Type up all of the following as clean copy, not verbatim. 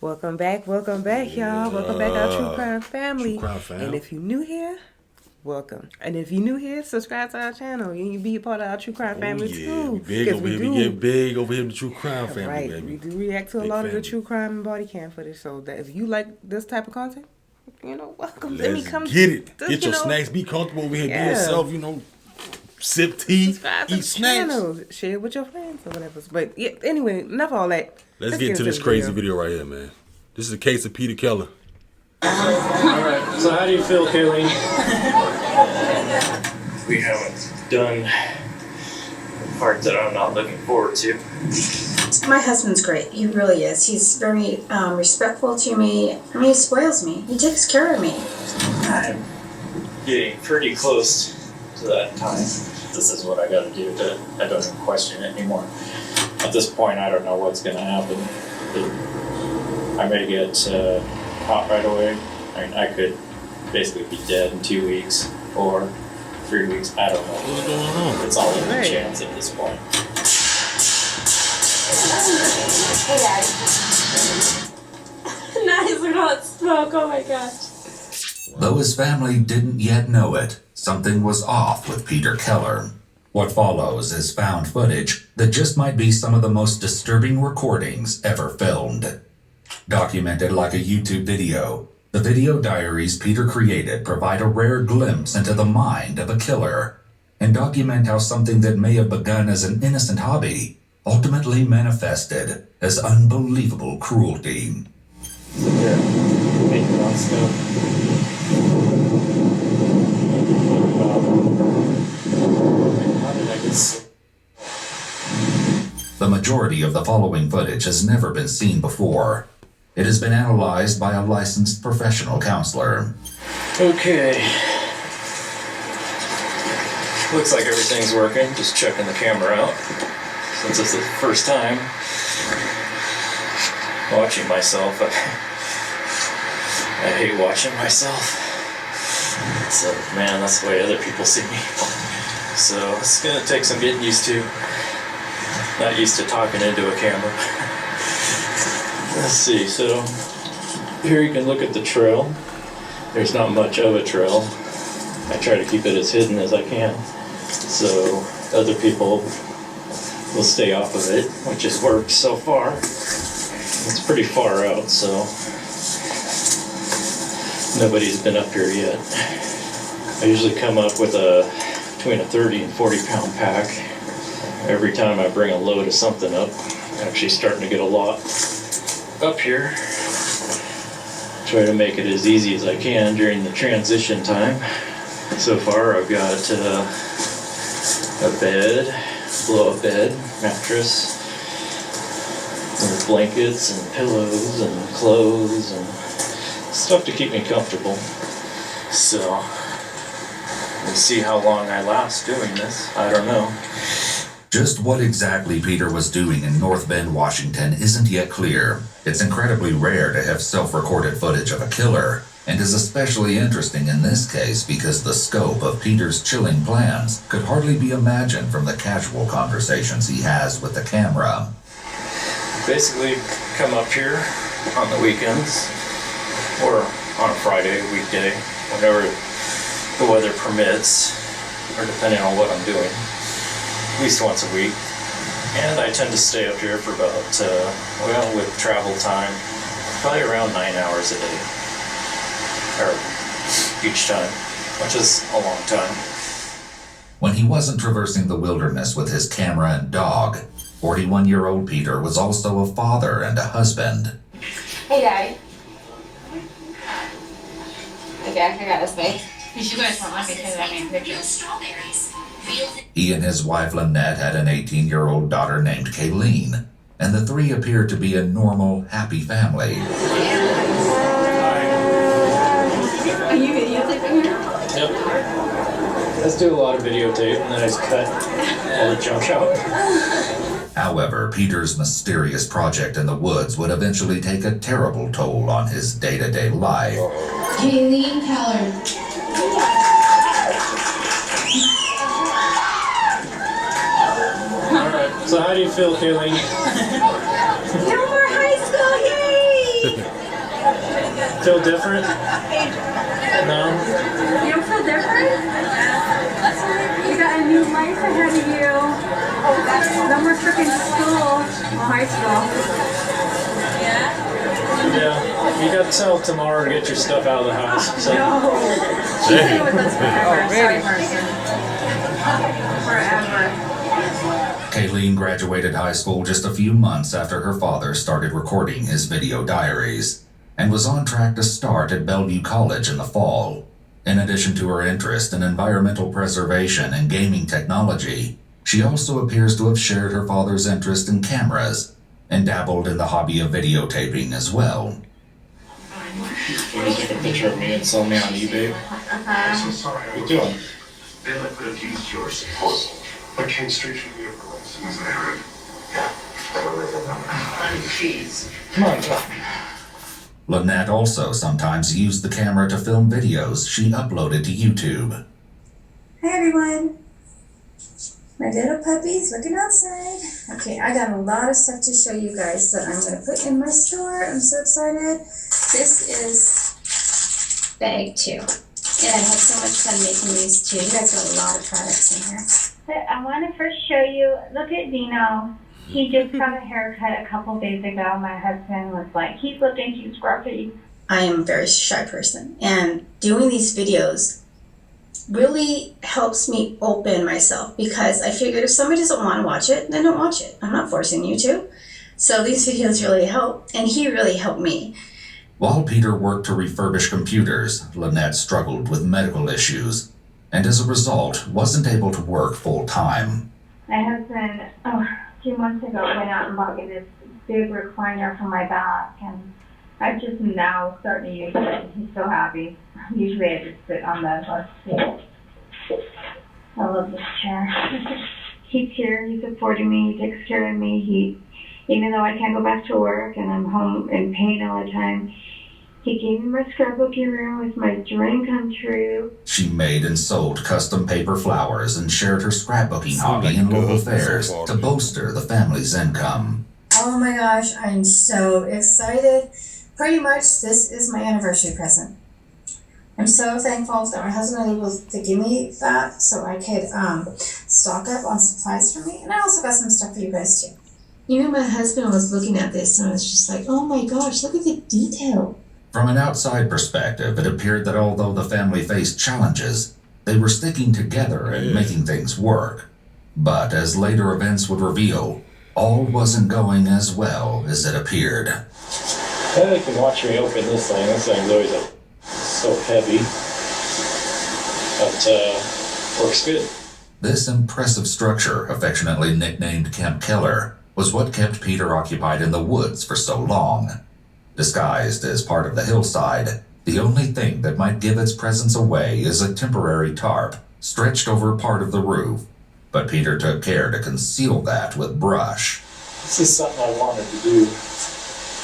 Welcome back, y'all. Welcome back, our True Crime family. True Crime fam. And if you're new here, welcome. And if you're new here, subscribe to our channel. And you be a part of our True Crime family too. We get big over here in the True Crime family, right. baby. We do react to a lot of the True Crime and body cam footage. So that if you like this type of content, welcome. Let me come get it. Get your snacks. Be comfortable over here. Be yourself. Sip tea, subscribe eat snacks. Channel. Share with your friends or whatever. But yeah, anyway, enough of all that. Let's get into this crazy video right here, man. This is a case of Peter Keller. Alright, so how do you feel, Kayleen? We haven't done the part that I'm not looking forward to. My husband's great. He really is. He's very respectful to me. I mean, he spoils me. He takes care of me. I'm getting pretty close to that time. This is what I gotta do. I don't even question it anymore. At this point, I don't know what's gonna happen. I may get caught right away. I mean, I could basically be dead in 2 weeks or 3 weeks. I don't know. What's going on? It's all in the chance at this point. Hey, Dad. Nice, we're not smoke. Oh my gosh. Though his family didn't yet know it, something was off with Peter Keller. What follows is found footage that just might be some of the most disturbing recordings ever filmed. Documented like a YouTube video, the video diaries Peter created provide a rare glimpse into the mind of a killer and document how something that may have begun as an innocent hobby ultimately manifested as unbelievable cruelty. Yeah, making on stuff. How did I get so... The majority of the following footage has never been seen before. It has been analyzed by a licensed professional counselor. Okay. Looks like everything's working. Just checking the camera out. Since it's the first time watching myself, I hate watching myself. So, man, that's the way other people see me. So, it's gonna take some getting used to. Not used to talking into a camera. Let's see, so here you can look at the trail. There's not much of a trail. I try to keep it as hidden as I can, so other people will stay off of it, which has worked so far. It's pretty far out, so nobody's been up here yet. I usually come up with between a 30 and 40 pound pack. Every time I bring a load of something up, I'm actually starting to get a lot up here. Try to make it as easy as I can during the transition time. So far I've got a bed, blow-up bed, mattress, with blankets and pillows and clothes and stuff to keep me comfortable. So we'll see how long I last doing this. I don't know. Just what exactly Peter was doing in North Bend, Washington isn't yet clear. It's incredibly rare to have self-recorded footage of a killer, and is especially interesting in this case because the scope of Peter's chilling plans could hardly be imagined from the casual conversations he has with the camera. Basically, come up here on the weekends, or on a Friday, weekday, whenever the weather permits, or depending on what I'm doing. At least once a week, and I tend to stay up here for about, with travel time, probably around 9 hours a day, or each time, which is a long time. When he wasn't traversing the wilderness with his camera and dog, 41-year-old Peter was also a father and a husband. Hey, Daddy. Okay, I got this bag. Because you guys won't let me take that main picture. He and his wife Lynette had an 18-year-old daughter named Kayleen, and the three appeared to be a normal, happy family. Are you videotaping here? Yep. Let's do a lot of videotape, and then I just cut all the junk out. However, Peter's mysterious project in the woods would eventually take a terrible toll on his day-to-day life. Kayleen Keller. Alright, so how do you feel, Kayleen? No more high school, yay! Feel different? No? You don't feel different? You got a new life ahead of you. No more freaking school. Well, high school. Yeah. You got till tomorrow to get your stuff out of the house. So. No. She's staying with us forever. Sorry, person. Forever. Kayleen graduated high school just a few months after her father started recording his video diaries, and was on track to start at Bellevue College in the fall. In addition to her interest in environmental preservation and gaming technology, she also appears to have shared her father's interest in cameras and dabbled in the hobby of videotaping as well. You guys take a picture of me and sell me on eBay? I'm so sorry. What are you doing? Then I could have used your support. I came straight from your place as I heard. Come on, John. Lynette also sometimes used the camera to film videos she uploaded to YouTube. Hi everyone. My little puppy's looking outside. Okay, I got a lot of stuff to show you guys that I'm going to put in my store. I'm so excited. This is bag 2. And I had so much fun making these too. You guys got a lot of products in here. But I want to first show you, look at Dino. He just got a haircut a couple days ago. My husband was like, he's looking too scruffy. I am a very shy person, and doing these videos really helps me open myself, because I figured if somebody doesn't want to watch it, then don't watch it. I'm not forcing you to. So these videos really help, and he really helped me. While Peter worked to refurbish computers, Lynette struggled with medical issues, and as a result, wasn't able to work full-time. My husband, a few months ago, went out and bought me this big recliner for my back, and I'm just now starting to use it. He's so happy. Usually I just sit on the bus seat. I love this chair. He's here. He's supporting me. He takes care of me. Even though I can't go back to work and I'm home in pain all the time, he gave me my scrapbooking room. It's my dream come true. She made and sold custom paper flowers and shared her scrapbooking hobby in local fairs to bolster the family's income. Oh my gosh, I'm so excited. Pretty much this is my anniversary present. I'm so thankful that my husband was able to give me that so I could stock up on supplies for me. And I also got some stuff for you guys too. You know, my husband was looking at this and I was just like, oh my gosh, look at the detail. From an outside perspective, it appeared that although the family faced challenges, they were sticking together and making things work. But as later events would reveal, all wasn't going as well as it appeared. You can watch me open this thing. This thing's always so heavy. But works good. This impressive structure, affectionately nicknamed Camp Keller, was what kept Peter occupied in the woods for so long. Disguised as part of the hillside, the only thing that might give its presence away is a temporary tarp stretched over part of the roof, but Peter took care to conceal that with brush. This is something I wanted to do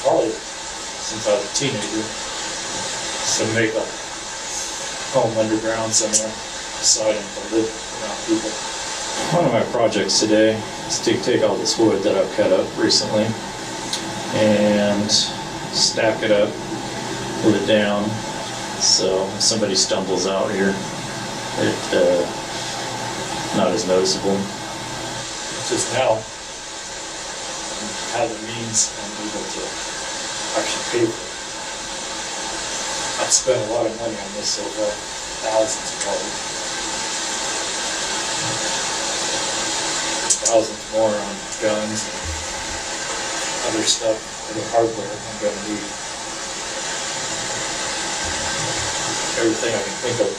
probably since I was a teenager. So make a home underground somewhere, deciding to live around people. One of my projects today is to take all this wood that I've cut up recently and stack it up, put it down, so if somebody stumbles out here, it's not as noticeable. It's just now have the means I'm able to actually pay for it. I've spent a lot of money on this so far, thousands of dollars. Thousands more on guns and other stuff, other hardware I'm going to need. Everything I can think of.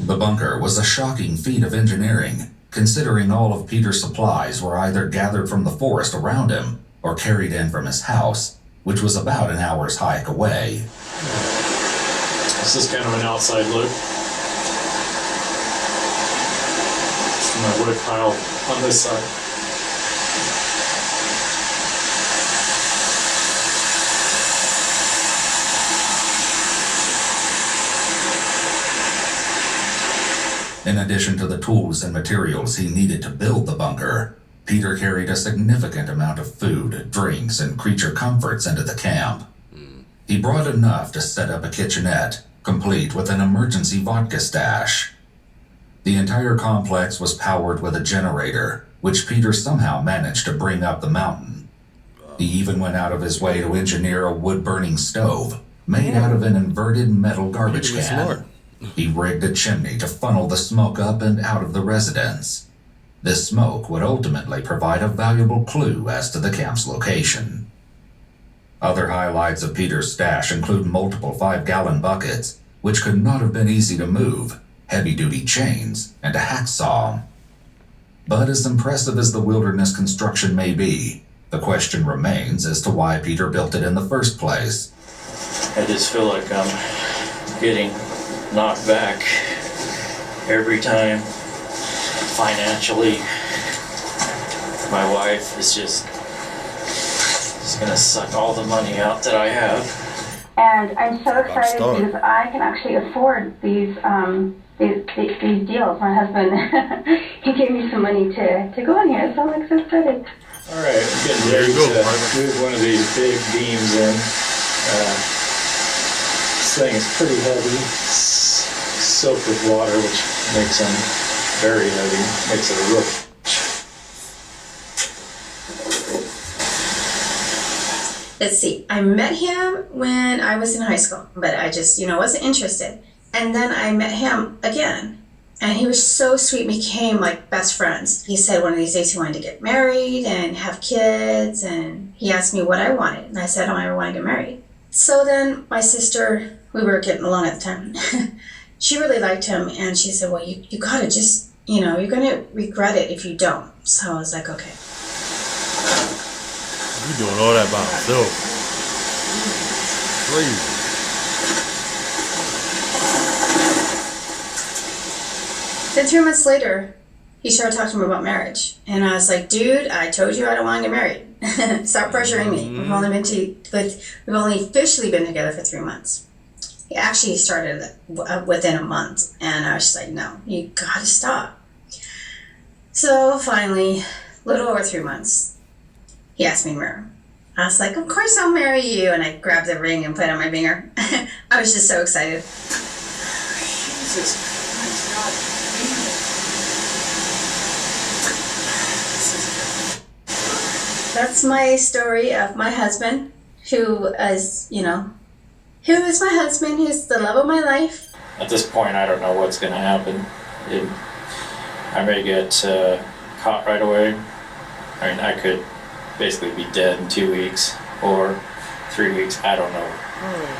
The bunker was a shocking feat of engineering, considering all of Peter's supplies were either gathered from the forest around him or carried in from his house, which was about an hour's hike away. This is kind of an outside look. This is my wood pile on this side. In addition to the tools and materials he needed to build the bunker, Peter carried a significant amount of food, drinks, and creature comforts into the camp. He brought enough to set up a kitchenette, complete with an emergency vodka stash. The entire complex was powered with a generator, which Peter somehow managed to bring up the mountain. He even went out of his way to engineer a wood-burning stove made out of an inverted metal garbage can. Smart. He rigged a chimney to funnel the smoke up and out of the residence. This smoke would ultimately provide a valuable clue as to the camp's location. Other highlights of Peter's stash include multiple 5-gallon buckets, which could not have been easy to move, heavy-duty chains, and a hacksaw. But as impressive as the wilderness construction may be, the question remains as to why Peter built it in the first place. I just feel like I'm getting knocked back every time financially. My wife is just gonna suck all the money out that I have. And I'm so excited because I can actually afford these deals. My husband, he gave me some money to go in here, so I'm like so excited. All right, I'm getting ready to move one of these big beams in. This thing is pretty heavy, soaked with water, which makes them very heavy, makes it a real. Let's see, I met him when I was in high school, but I just, wasn't interested. And then I met him again, and he was so sweet, we became like best friends. He said one of these days he wanted to get married and have kids, and he asked me what I wanted, and I said, I don't ever want to get married. So then my sister, we were getting along at the time, she really liked him, and she said, well, you gotta just, you're gonna regret it if you don't. So I was like, okay. You doing all that by yourself. Crazy. Then 3 months later, he started talking to me about marriage. And I was like, dude, I told you I don't want to get married. Stop pressuring me. We've only officially been together for 3 months. He actually started within a month. And I was just like, no, you gotta stop. So finally, a little over 3 months, he asked me to marry him. I was like, of course I'll marry you. And I grabbed the ring and put it on my finger. I was just so excited. Jesus. That's my story of my husband, who is my husband, who's the love of my life. At this point, I don't know what's going to happen. I may get caught right away. I mean, I could basically be dead in 2 weeks or 3 weeks. I don't know.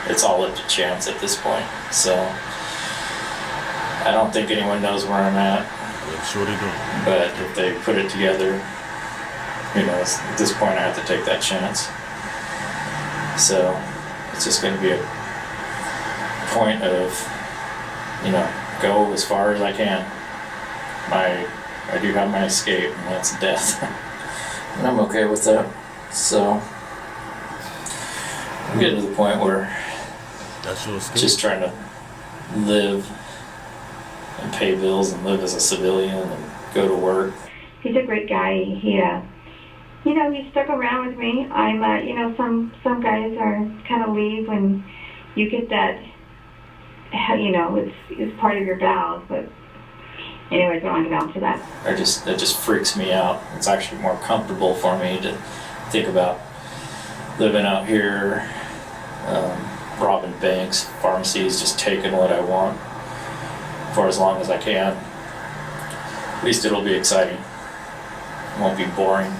It's all up to chance at this point. So I don't think anyone knows where I'm at. I'm sure they don't. But if they put it together, at this point I have to take that chance. So it's just going to be a point of, go as far as I can. I do have my escape, and that's death. And I'm okay with that. So I'm getting to the point where that's your escape. Just trying to live and pay bills and live as a civilian and go to work. He's a great guy. He stuck around with me. I'm, some guys are kind of leave when you get that, it's part of your vows, but anyways, I don't want to go into that. That just freaks me out. It's actually more comfortable for me to think about living out here, robbing banks, pharmacies, just taking what I want for as long as I can. At least it'll be exciting. It won't be boring.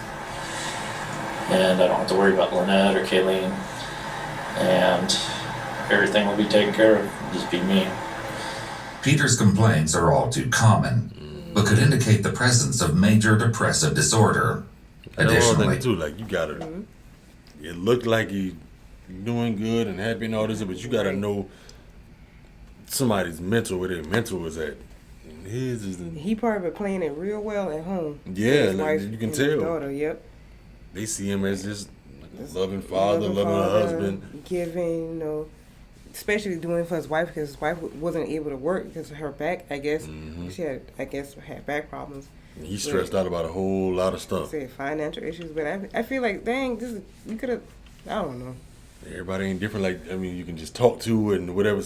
And I don't have to worry about Lynette or Kayleen. And everything will be taken care of. It'll just be me. Peter's complaints are all too common, but could indicate the presence of major depressive disorder. Additionally, too, like you gotta, it looked like you doing good and happy and all this, but you gotta know somebody's mental, where their mental is at. He probably been playing it real well at home. Yeah, like, you can tell. Daughter, yep. They see him as just loving father, loving husband, giving, especially doing for his wife, because his wife wasn't able to work because of her back, I guess. She had back problems. He's stressed out about a whole lot of stuff. Say financial issues, but I feel like, dang, you could have. I don't know. Everybody ain't different. Like, I mean, you can just talk to and whatever,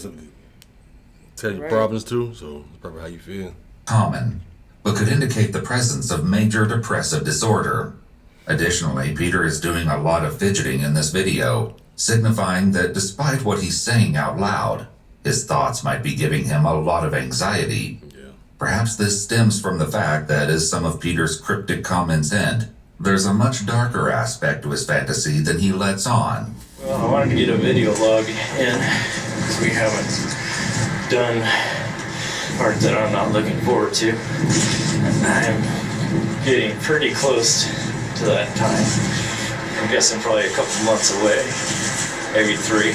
tell your problems to. So that's probably how you feel. Common, but could indicate the presence of major depressive disorder. Additionally, Peter is doing a lot of fidgeting in this video, signifying that despite what he's saying out loud, his thoughts might be giving him a lot of anxiety. Yeah. Perhaps this stems from the fact that, as some of Peter's cryptic comments hint, there's a much darker aspect to his fantasy than he lets on. Well, I wanted to get a video log in because we haven't done part that I'm not looking forward to. I'm getting pretty close to that time. I'm guessing probably a couple months away, maybe 3.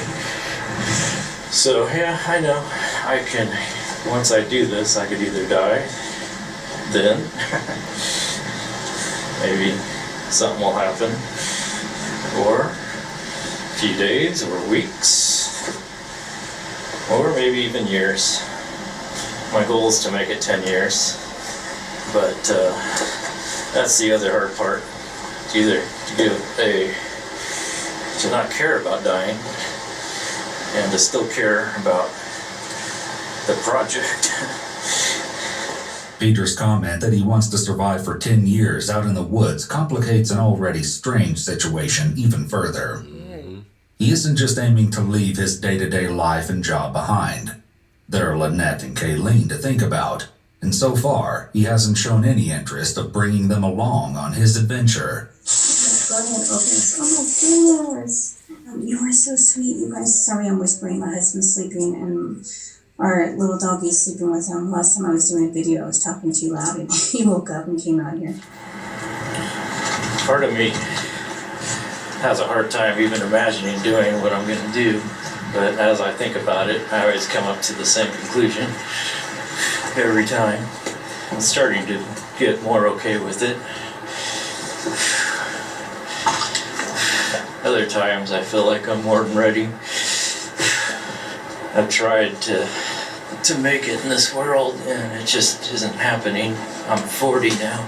So yeah, I know I can, once I do this, I could either die, then maybe something will happen, or a few days or weeks, or maybe even years. My goal is to make it 10 years, but that's the other hard part. Either to not care about dying and to still care about the project. Peter's comment that he wants to survive for 10 years out in the woods complicates an already strange situation even further. He isn't just aiming to leave his day-to-day life and job behind. There are Lynette and Kayleen to think about, and so far, he hasn't shown any interest of bringing them along on his adventure. Go ahead, open this. Oh my goodness. You are so sweet, you guys. Sorry I'm whispering. My husband's sleeping and our little doggy's sleeping with him. Last time I was doing a video, I was talking too loud and he woke up and came out here. Part of me has a hard time even imagining doing what I'm going to do, but as I think about it, I always come up to the same conclusion every time. I'm starting to get more okay with it. Other times I feel like I'm more than ready. I've tried to make it in this world and it just isn't happening. I'm 40 now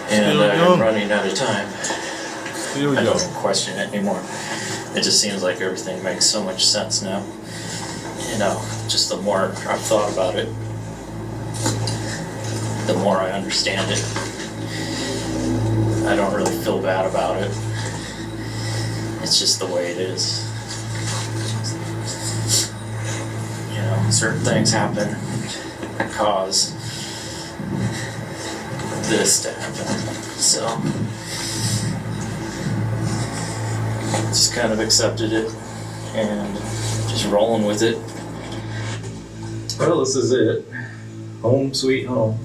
and I'm running out of time. I don't question it anymore. It just seems like everything makes so much sense now. You know, just the more I've thought about it, the more I understand it. I don't really feel bad about it. It's just the way it is. You know, certain things happen that cause this to happen. So, just kind of accepted it and just rolling with it. Well, this is it. Home sweet home.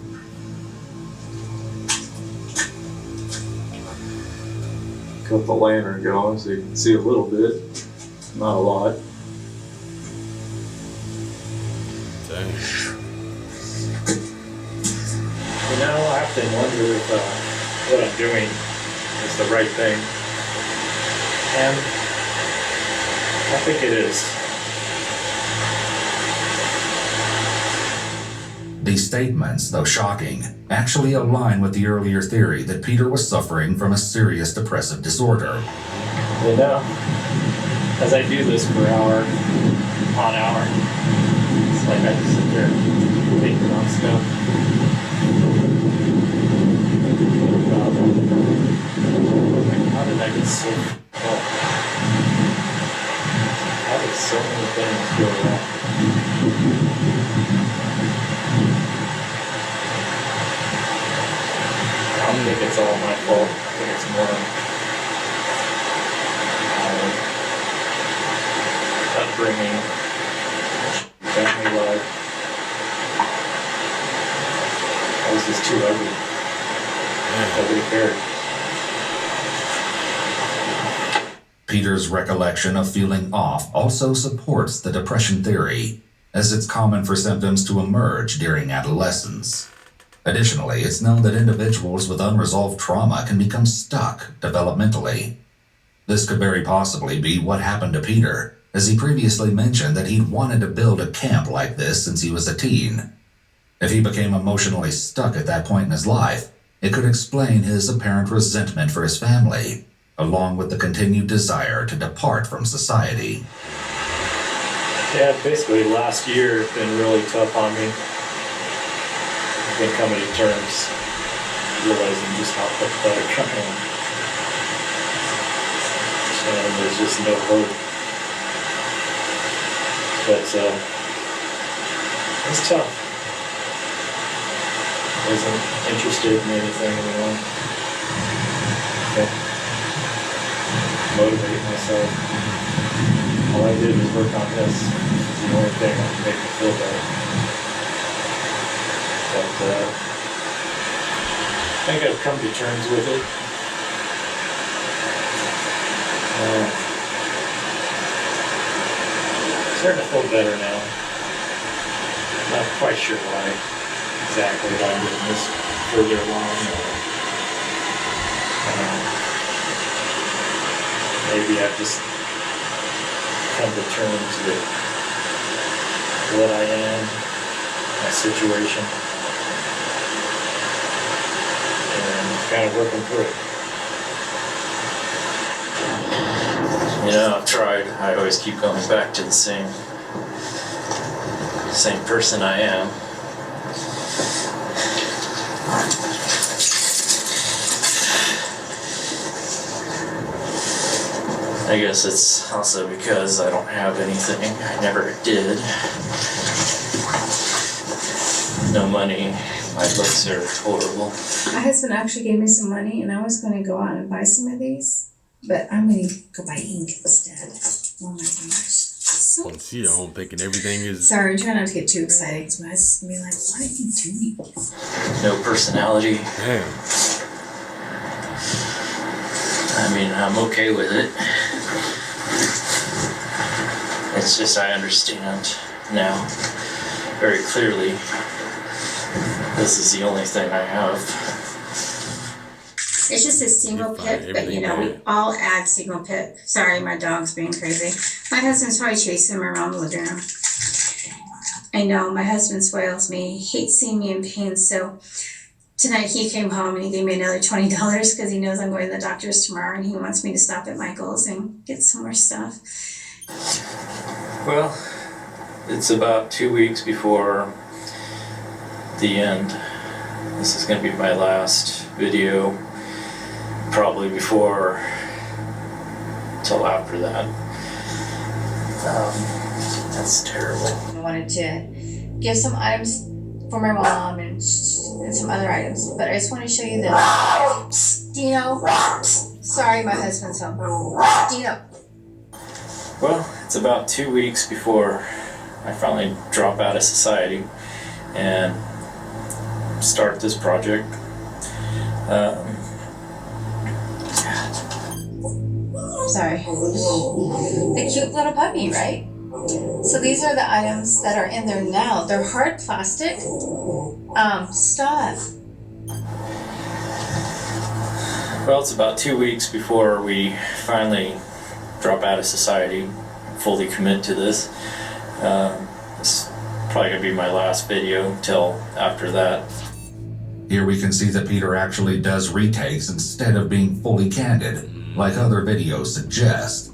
Got the lantern going so you can see a little bit, not a lot. Dang. You know, I often wonder if what I'm doing is the right thing. And I think it is. These statements, though shocking, actually align with the earlier theory that Peter was suffering from a serious depressive disorder. You know, as I do this for hour on hour, it's like I just sit there thinking on stuff. How did I get so fucked? How did so many things go wrong? I don't think it's all my fault. I think it's more upbringing, family life. I was just too ugly. Nobody cared. Peter's recollection of feeling off also supports the depression theory, as it's common for symptoms to emerge during adolescence. Additionally, it's known that individuals with unresolved trauma can become stuck developmentally. This could very possibly be what happened to Peter, as he previously mentioned that he'd wanted to build a camp like this since he was a teen. If he became emotionally stuck at that point in his life, it could explain his apparent resentment for his family, along with the continued desire to depart from society. Yeah, basically last year has been really tough on me. I've been coming to terms, realizing just how pathetic I am. And there's just no hope. But it's tough. I wasn't interested in anything anymore. Okay. Motivate myself. All I did was work on this. It's the only thing that can make me feel better. But I think I've come to terms with it. Starting to feel better now. Not quite sure why exactly I'm getting this further along. Maybe I've just come to terms with what I am, my situation, and kind of working through it. You know, I've tried. I always keep going back to the same person I am. I guess it's also because I don't have anything. I never did. No money. My looks are horrible. My husband actually gave me some money, and I was going to go out and buy some of these, but I'm going to go buy ink instead. Oh my gosh. So She at home thinking everything is. sorry, I'm trying not to get too excited because my husband will be like, what are you doing? No personality. Damn. I mean, I'm okay with it. It's just I understand now very clearly this is the only thing I have. It's just a single pick, but you know, we all add single pick. Sorry, my dog's being crazy. My husband's probably chasing him around the living room. I know, my husband spoils me. He hates seeing me in pain, so tonight he came home and he gave me another $20 because he knows I'm going to the doctor's tomorrow and he wants me to stop at Michael's and get some more stuff. Well, it's about 2 weeks before the end. This is going to be my last video. Probably before till after that. That's terrible. I wanted to give some items for my mom and some other items, but I just want to show you this. Dino. Sorry, my husband's home. Dino. Well, it's about 2 weeks before I finally drop out of society and start this project. Sorry. The cute little puppy, right? So these are the items that are in there now. They're hard plastic. Stop. Well, it's about 2 weeks before we finally drop out of society, fully commit to this. It's probably going to be my last video till after that. Here we can see that Peter actually does retakes instead of being fully candid, like other videos suggest.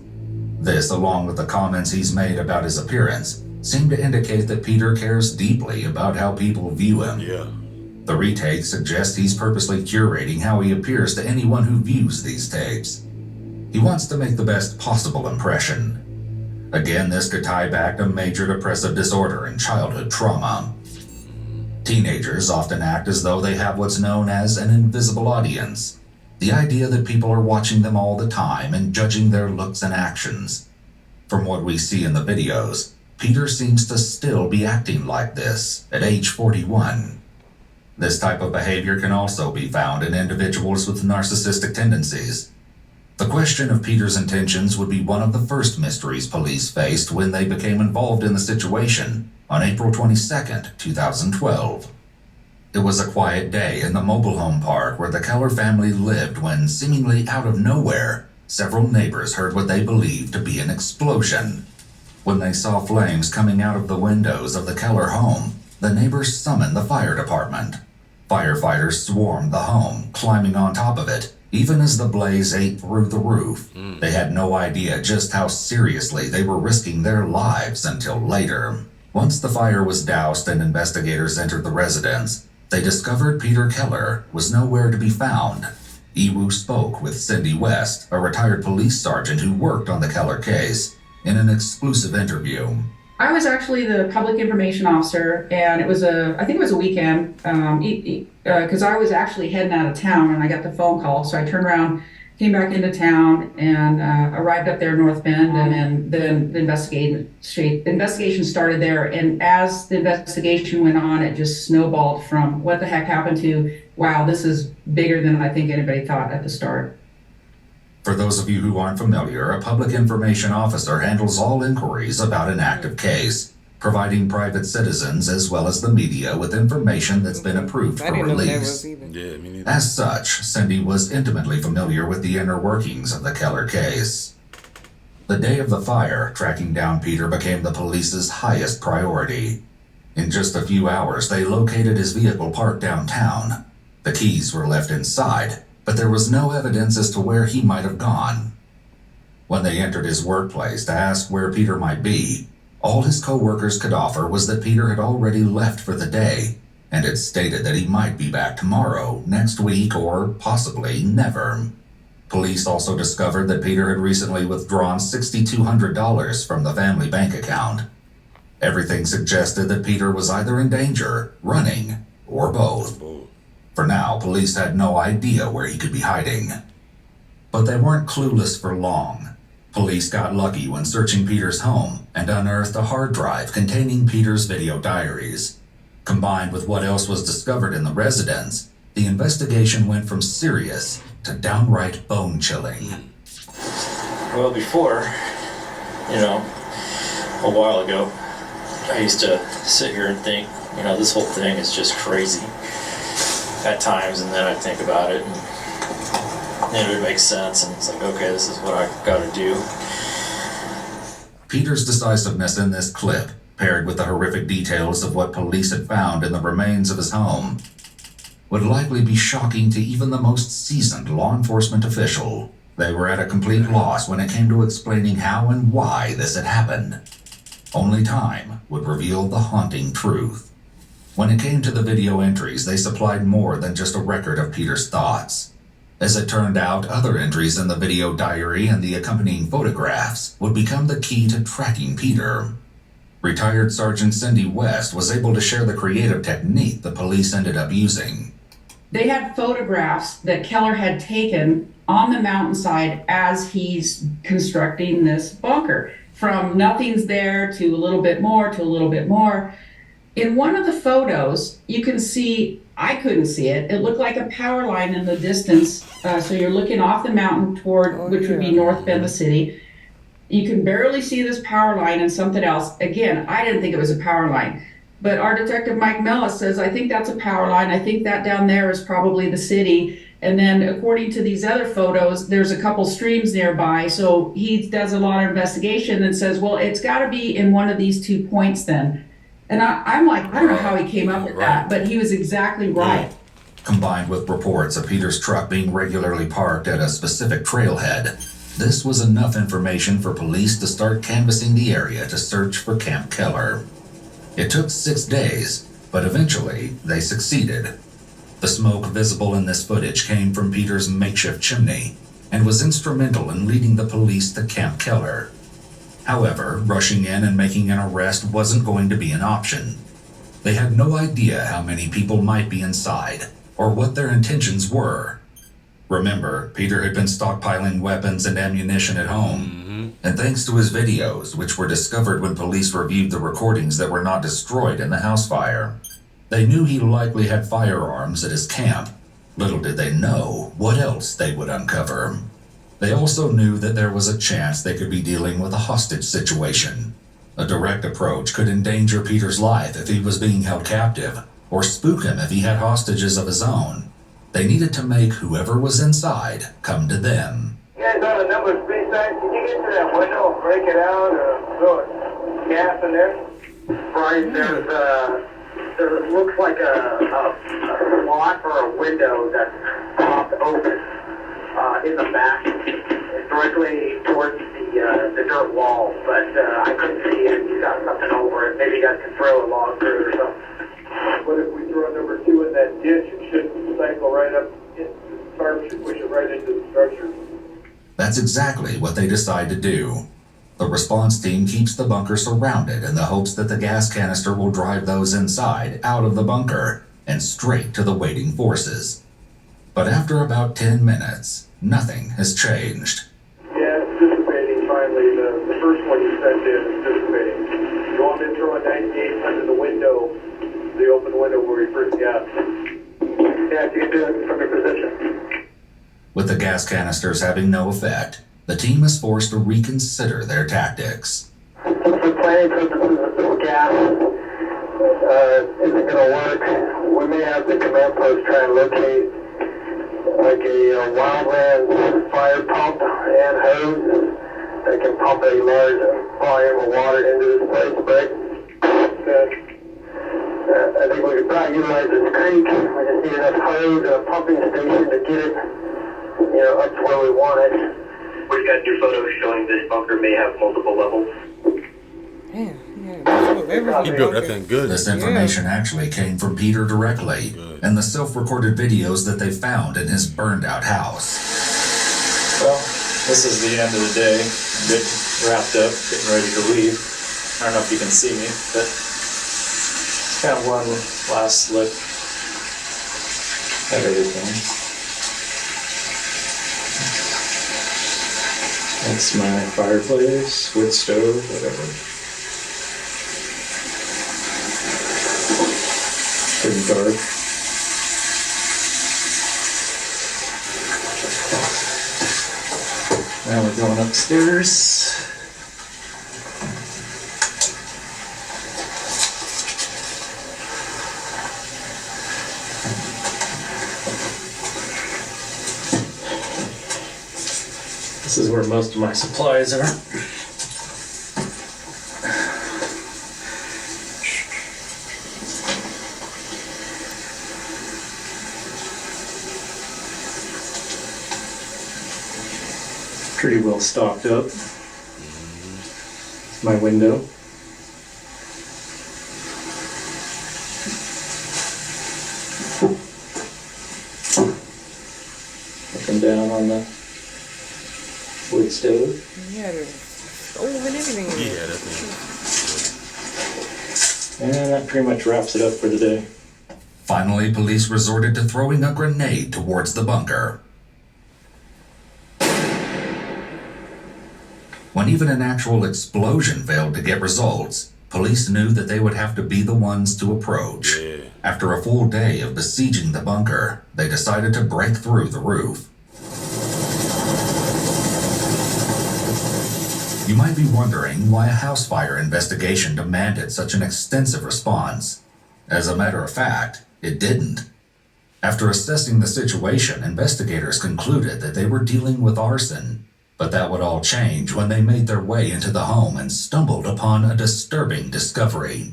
This, along with the comments he's made about his appearance, seem to indicate that Peter cares deeply about how people view him. Yeah. The retake suggests he's purposely curating how he appears to anyone who views these tapes. He wants to make the best possible impression. Again, this could tie back to major depressive disorder and childhood trauma. Teenagers often act as though they have what's known as an invisible audience. The idea that people are watching them all the time and judging their looks and actions. From what we see in the videos, Peter seems to still be acting like this at age 41. This type of behavior can also be found in individuals with narcissistic tendencies. The question of Peter's intentions would be one of the first mysteries police faced when they became involved in the situation on April 22nd, 2012. It was a quiet day in the mobile home park where the Keller family lived when, seemingly out of nowhere, several neighbors heard what they believed to be an explosion. When they saw flames coming out of the windows of the Keller home, the neighbors summoned the fire department. Firefighters swarmed the home, climbing on top of it, even as the blaze ate through the roof. They had no idea just how seriously they were risking their lives until later. Once the fire was doused and investigators entered the residence, they discovered Peter Keller was nowhere to be found. Iwu spoke with Cindy West, a retired police sergeant who worked on the Keller case, in an exclusive interview. I was actually the public information officer, and I think it was a weekend, because I was actually heading out of town and I got the phone call. So I turned around, came back into town, and arrived up there in North Bend, and then the investigation started there. And as the investigation went on, it just snowballed from what the heck happened to, wow, this is bigger than I think anybody thought at the start. For those of you who aren't familiar, a public information officer handles all inquiries about an active case, providing private citizens as well as the media with information that's been approved for release. Yeah, me neither. As such, Cindy was intimately familiar with the inner workings of the Keller case. The day of the fire, tracking down Peter became the police's highest priority. In just a few hours, they located his vehicle parked downtown. The keys were left inside, but there was no evidence as to where he might have gone. When they entered his workplace to ask where Peter might be, all his co-workers could offer was that Peter had already left for the day and had stated that he might be back tomorrow, next week, or possibly never. Police also discovered that Peter had recently withdrawn $6,200 from the family bank account. Everything suggested that Peter was either in danger, running, or both. For now, police had no idea where he could be hiding. But they weren't clueless for long. Police got lucky when searching Peter's home and unearthed a hard drive containing Peter's video diaries. Combined with what else was discovered in the residence, the investigation went from serious to downright bone-chilling. Well, before, a while ago, I used to sit here and think, this whole thing is just crazy at times, and then I'd think about it, and it would make sense, and it's like, okay, this is what I gotta do. Peter's decisiveness in this clip, paired with the horrific details of what police had found in the remains of his home, would likely be shocking to even the most seasoned law enforcement official. They were at a complete loss when it came to explaining how and why this had happened. Only time would reveal the haunting truth. When it came to the video entries, they supplied more than just a record of Peter's thoughts. As it turned out, other entries in the video diary and the accompanying photographs would become the key to tracking Peter. Retired Sergeant Cindy West was able to share the creative technique the police ended up using. They had photographs that Keller had taken on the mountainside as he's constructing this bunker. From nothing's there to a little bit more to a little bit more. In one of the photos, you can see, I couldn't see it, it looked like a power line in the distance. So you're looking off the mountain toward, which would be North Bend, the city. You can barely see this power line and something else. Again, I didn't think it was a power line. But our detective Mike Mellis says, I think that's a power line. I think that down there is probably the city. And then according to these other photos, there's a couple streams nearby. So he does a lot of investigation and says, well, it's got to be in one of these 2 points then. And I'm like, I don't know how he came up with that, but he was exactly right. Combined with reports of Peter's truck being regularly parked at a specific trailhead, this was enough information for police to start canvassing the area to search for Camp Keller. It took 6 days, but eventually they succeeded. The smoke visible in this footage came from Peter's makeshift chimney and was instrumental in leading the police to Camp Keller. However, rushing in and making an arrest wasn't going to be an option. They had no idea how many people might be inside or what their intentions were. Remember, Peter had been stockpiling weapons and ammunition at home, and thanks to his videos, which were discovered when police reviewed the recordings that were not destroyed in the house fire, they knew he likely had firearms at his camp. Little did they know what else they would uncover. They also knew that there was a chance they could be dealing with a hostage situation. A direct approach could endanger Peter's life if he was being held captive, or spook him if he had hostages of his own. They needed to make whoever was inside come to them. You guys have a number of street signs. Can you get to that window and break it out or throw a gas in there? Right, there's there looks like a slot or a window that's popped open in the back, directly towards the dirt wall, but I couldn't see it. He's got something over it. Maybe you guys can throw a log through it or something. But if we throw number 2 in that ditch, it should cycle right up, the tarp should push it right into the structure. That's exactly what they decide to do. The response team keeps the bunker surrounded in the hopes that the gas canister will drive those inside out of the bunker and straight to the waiting forces. But after about 10 minutes, nothing has changed. Yeah, it's dissipating finally. The first one you sent in is dissipating. You want me to throw a 98 under the window, the open window where we first got? Yeah, if you can do it from your position. With the gas canisters having no effect, the team is forced to reconsider their tactics. For planning purposes, if this gas isn't going to work, we may have the command post try and locate like a wildland fire pump and hose that can pump a large volume of water into this place, right? I think we could probably utilize this creek. We just need enough hose and a pumping station to get it, up to where we want it. We've got new photos showing this bunker may have multiple levels. He built that thing good. This information actually came from Peter directly, and the self-recorded videos that they found in his burned-out house. Well, this is the end of the day. I'm getting wrapped up, getting ready to leave. I don't know if you can see me, but kind of one last look at everything. That's my fireplace, wood stove, whatever. Pretty dark. Now we're going upstairs. This is where most of my supplies are. Pretty well stocked up. My window. Looking down on the wood stove. Yeah, the stove and everything. Yeah, that thing. And that pretty much wraps it up for the day. Finally, police resorted to throwing a grenade towards the bunker. When even an actual explosion failed to get results, police knew that they would have to be the ones to approach. Yeah. After a full day of besieging the bunker, they decided to break through the roof. You might be wondering why a house fire investigation demanded such an extensive response. As a matter of fact, it didn't. After assessing the situation, investigators concluded that they were dealing with arson. But that would all change when they made their way into the home and stumbled upon a disturbing discovery.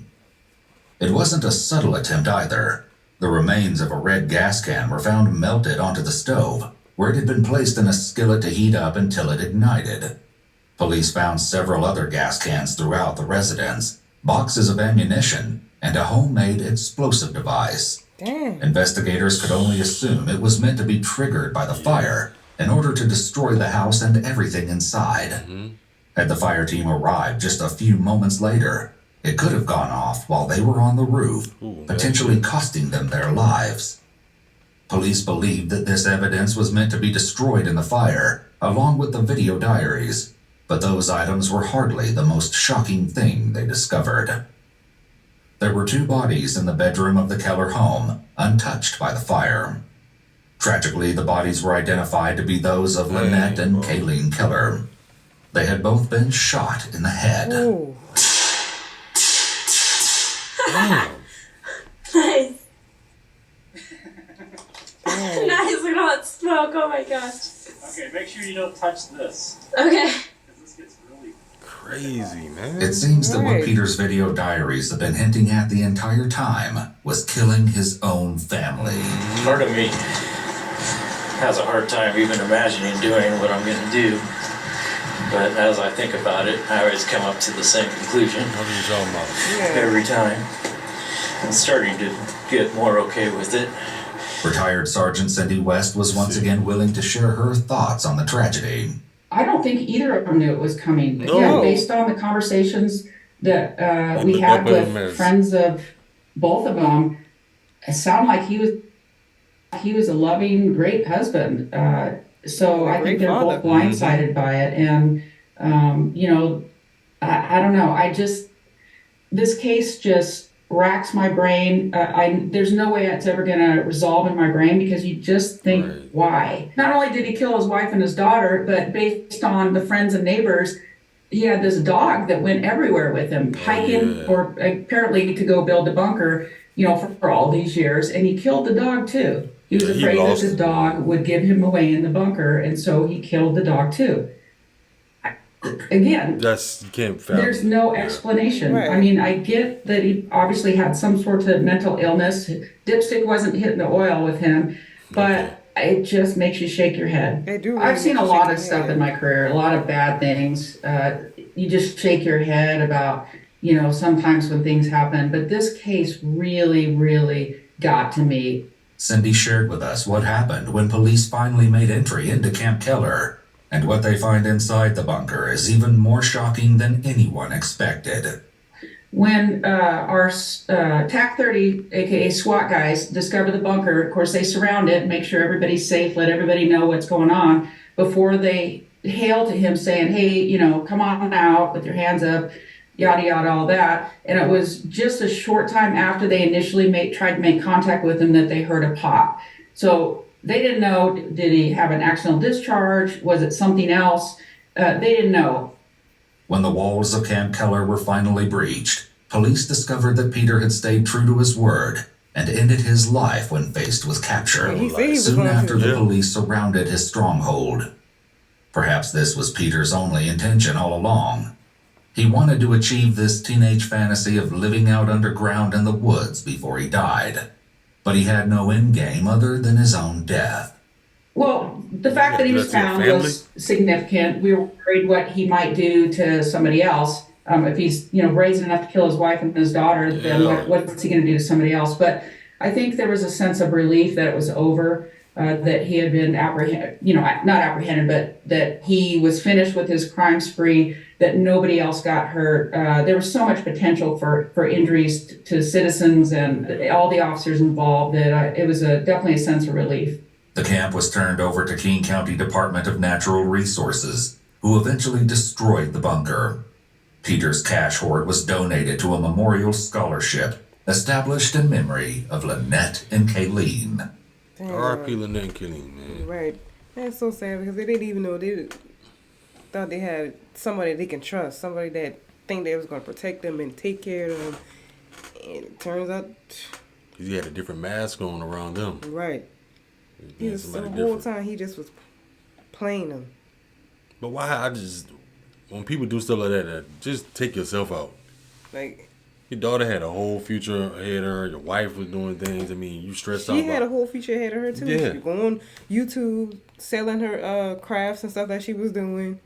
It wasn't a subtle attempt either. The remains of a red gas can were found melted onto the stove, where it had been placed in a skillet to heat up until it ignited. Police found several other gas cans throughout the residence, boxes of ammunition, and a homemade explosive device. Damn. Investigators could only assume it was meant to be triggered by the fire in order to destroy the house and everything inside. Had the fire team arrived just a few moments later, it could have gone off while they were on the roof, potentially costing them their lives. Police believed that this evidence was meant to be destroyed in the fire, along with the video diaries, but those items were hardly the most shocking thing they discovered. There were 2 bodies in the bedroom of the Keller home, untouched by the fire. Tragically, the bodies were identified to be those of Lynette and Kayleen Keller. They had both been shot in the head. Ooh. Nice. Nice, look at all that smoke, oh my gosh. Okay, make sure you don't touch this. Okay. Because this gets really crazy, man. It seems that what Peter's video diaries have been hinting at the entire time was killing his own family. Part of me has a hard time even imagining doing what I'm going to do. But as I think about it, I always come up to the same conclusion. What are you talking about? Every time. I'm starting to get more okay with it. Retired Sergeant Cindy West was once again willing to share her thoughts on the tragedy. I don't think either of them knew it was coming. No. Again, based on the conversations that we had with friends of both of them, it sounded like he was a loving, great husband. So I think they're both blindsided by it. And, I don't know. This case just racks my brain. There's no way it's ever going to resolve in my brain because you just think, why? Not only did he kill his wife and his daughter, but based on the friends and neighbors, he had this dog that went everywhere with him, hiking or apparently to go build a bunker, for all these years. And he killed the dog too. He was afraid that the dog would give him away in the bunker. And so he killed the dog too. Again, you can't fathom. There's no explanation. I mean, I get that he obviously had some sort of mental illness. Dipstick wasn't hitting the oil with him, but it just makes you shake your head. I've seen a lot of stuff in my career, a lot of bad things. You just shake your head about, sometimes when things happen. But this case really, really got to me. Cindy shared with us what happened when police finally made entry into Camp Keller. And what they find inside the bunker is even more shocking than anyone expected. When our TAC 30, aka SWAT guys, discover the bunker, of course they surround it, make sure everybody's safe, let everybody know what's going on before they hail to him saying, hey, come on out with your hands up, yada, yada, all that. And it was just a short time after they initially tried to make contact with him that they heard a pop. So they didn't know, did he have an accidental discharge? Was it something else? They didn't know. When the walls of Camp Keller were finally breached, police discovered that Peter had stayed true to his word and ended his life when faced with capture. Soon after the police surrounded his stronghold. Perhaps this was Peter's only intention all along. He wanted to achieve this teenage fantasy of living out underground in the woods before he died. But he had no end game other than his own death. Well, the fact that he was found was significant. We were worried what he might do to somebody else. If he's, brazen enough to kill his wife and his daughter, then what's he going to do to somebody else? But I think there was a sense of relief that it was over, that he had been not apprehended, but that he was finished with his crime spree, that nobody else got hurt. There was so much potential for injuries to citizens and all the officers involved that it was definitely a sense of relief. The camp was turned over to King County Department of Natural Resources, who eventually destroyed the bunker. Peter's cash hoard was donated to a memorial scholarship established in memory of Lynette and Kayleen. R.I.P. Lynette and Kayleen, man. Right. That's so sad because they didn't even know thought they had somebody they can trust, somebody that think they was going to protect them and take care of them. And it turns out... He had a different mask on around them. Right. The whole time he just was playing them. But why? When people do stuff like that, just take yourself out. Like... Your daughter had a whole future ahead of her. Your wife was doing things. I mean, you stressed out. She had a whole future ahead of her, too. Yeah. She was going on YouTube, selling her crafts and stuff that she was doing.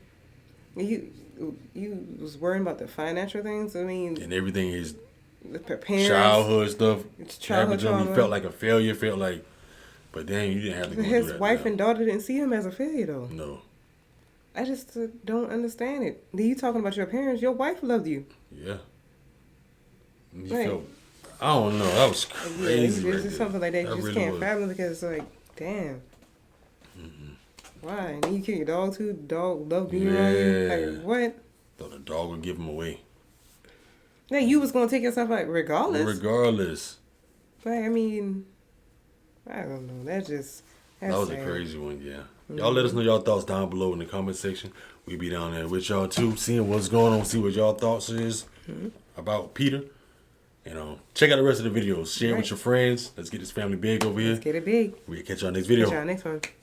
You was worrying about the financial things. I mean, and everything is parents, childhood stuff. Childhood trauma. He felt like a failure. But then you didn't have to go His through that. wife and daughter didn't see him as a failure, though. No. I just don't understand it. You talking about your parents? Your wife loved you. Yeah. I don't know. That was crazy. Yeah, it's just something like that. You just can't fathom because it's like, damn. Mm-hmm. Why? And then you kill your dog too? The dog loved being around you? Like, what? Thought the dog would give him away. Yeah, you was going to take yourself out regardless. But, I mean, I don't know. That was sad. A crazy one, yeah. Mm-hmm. Y'all let us know y'all thoughts down below in the comment section. We be down there with y'all too, seeing what's going on, see what y'all thoughts is about Peter. Check out the rest of the videos. Share it with your friends. Let's get this family big over here. Let's get it big. We'll catch y'all next video. Catch y'all next one.